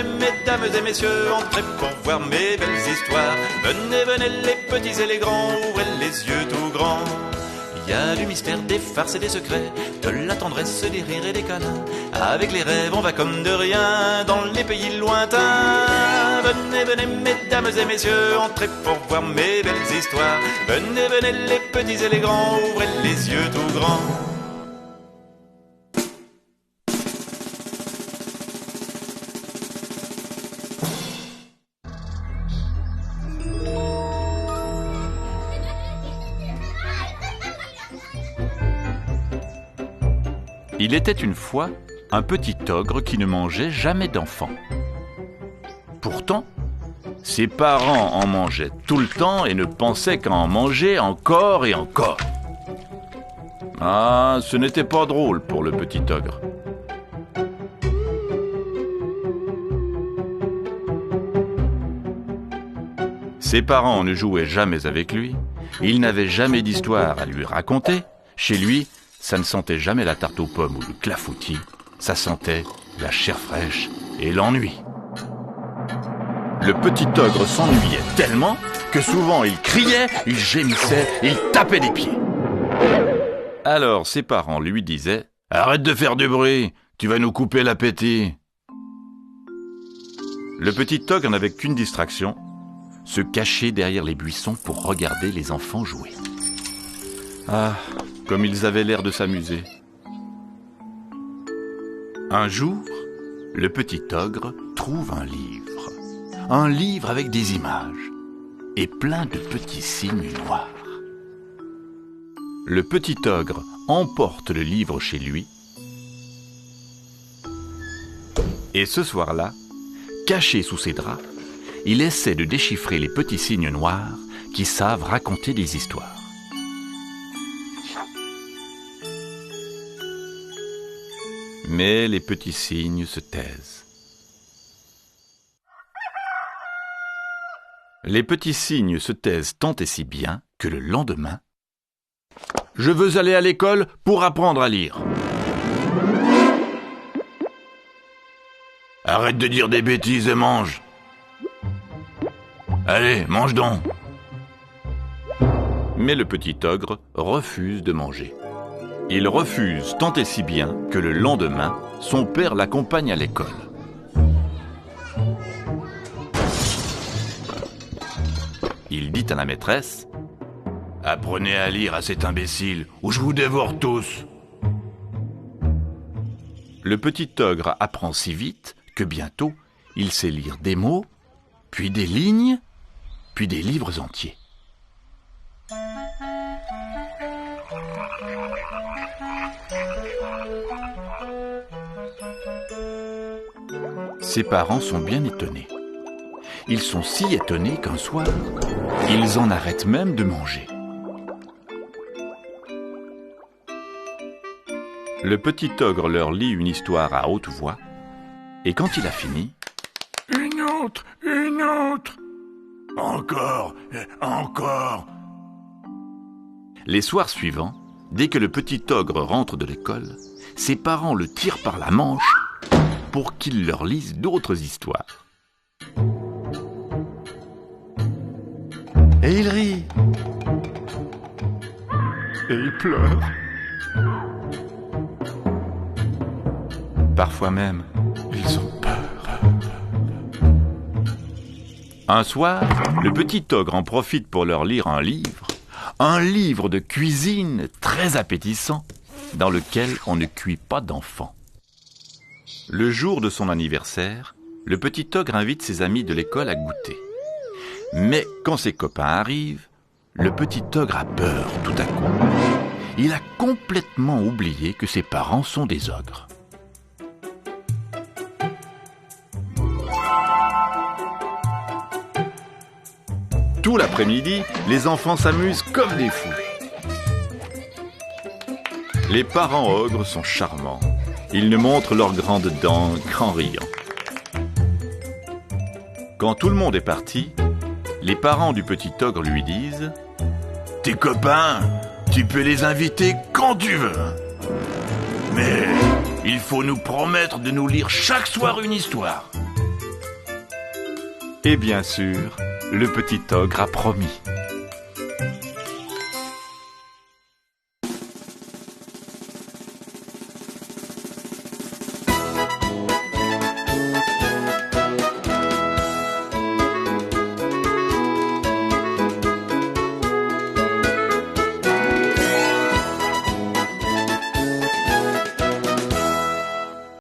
venez, mesdames et messieurs, entrez pour voir mes belles histoires. Venez, venez, les petits et les grands, ouvrez les yeux tout grands. Il y a du mystère, des farces et des secrets, de la tendresse, des rires et des câlins. Avec les rêves, on va comme de rien dans les pays lointains. Venez, venez, mesdames et messieurs, entrez pour voir mes belles histoires. Venez, venez, les petits et les grands, ouvrez les yeux tout grands. Il était une fois un petit ogre qui ne mangeait jamais d'enfants. Pourtant, ses parents en mangeaient tout le temps et ne pensaient qu'à en manger encore et encore. Ah, ce n'était pas drôle pour le petit ogre. Ses parents ne jouaient jamais avec lui, il n'avait jamais d'histoire à lui raconter. Chez lui, ça ne sentait jamais la tarte aux pommes ou le clafoutis, ça sentait la chair fraîche et l'ennui. Le petit ogre s'ennuyait tellement que souvent il criait, il gémissait, il tapait des pieds. Alors ses parents lui disaient « Arrête de faire du bruit, tu vas nous couper l'appétit !» Le petit ogre n'avait qu'une distraction, se cacher derrière les buissons pour regarder les enfants jouer. Ah, comme ils avaient l'air de s'amuser. Un jour, le petit ogre trouve un livre avec des images et plein de petits signes noirs. Le petit ogre emporte le livre chez lui et ce soir-là, caché sous ses draps, il essaie de déchiffrer les petits signes noirs qui savent raconter des histoires. Mais les petits signes se taisent. Les petits signes se taisent tant et si bien que le lendemain, « Je veux aller à l'école pour apprendre à lire. » « Arrête de dire des bêtises et mange. » « Allez, mange donc. » Mais le petit ogre refuse de manger. Il refuse tant et si bien que le lendemain, son père l'accompagne à l'école. Il dit à la maîtresse « Apprenez à lire à cet imbécile ou je vous dévore tous !» Le petit ogre apprend si vite que bientôt, il sait lire des mots, puis des lignes, puis des livres entiers. Ses parents sont bien étonnés. Ils sont si étonnés qu'un soir, ils en arrêtent même de manger. Le petit ogre leur lit une histoire à haute voix, et quand il a fini, « Une autre, une autre !»« Encore, encore !» Les soirs suivants, dès que le petit ogre rentre de l'école, ses parents le tirent par la manche pour qu'il leur lise d'autres histoires. Et il rit. Et il pleure. Parfois même, ils ont peur. Un soir, le petit ogre en profite pour leur lire un livre de cuisine très appétissant, dans lequel on ne cuit pas d'enfants. Le jour de son anniversaire, le petit ogre invite ses amis de l'école à goûter. Mais quand ses copains arrivent, le petit ogre a peur tout à coup. Il a complètement oublié que ses parents sont des ogres. Tout l'après-midi, les enfants s'amusent comme des fous. Les parents ogres sont charmants. Ils nous montrent leurs grandes dents qu'en riant. Quand tout le monde est parti, les parents du petit ogre lui disent « Tes copains, tu peux les inviter quand tu veux. Mais il faut nous promettre de nous lire chaque soir une histoire. Et bien sûr, le petit ogre a promis.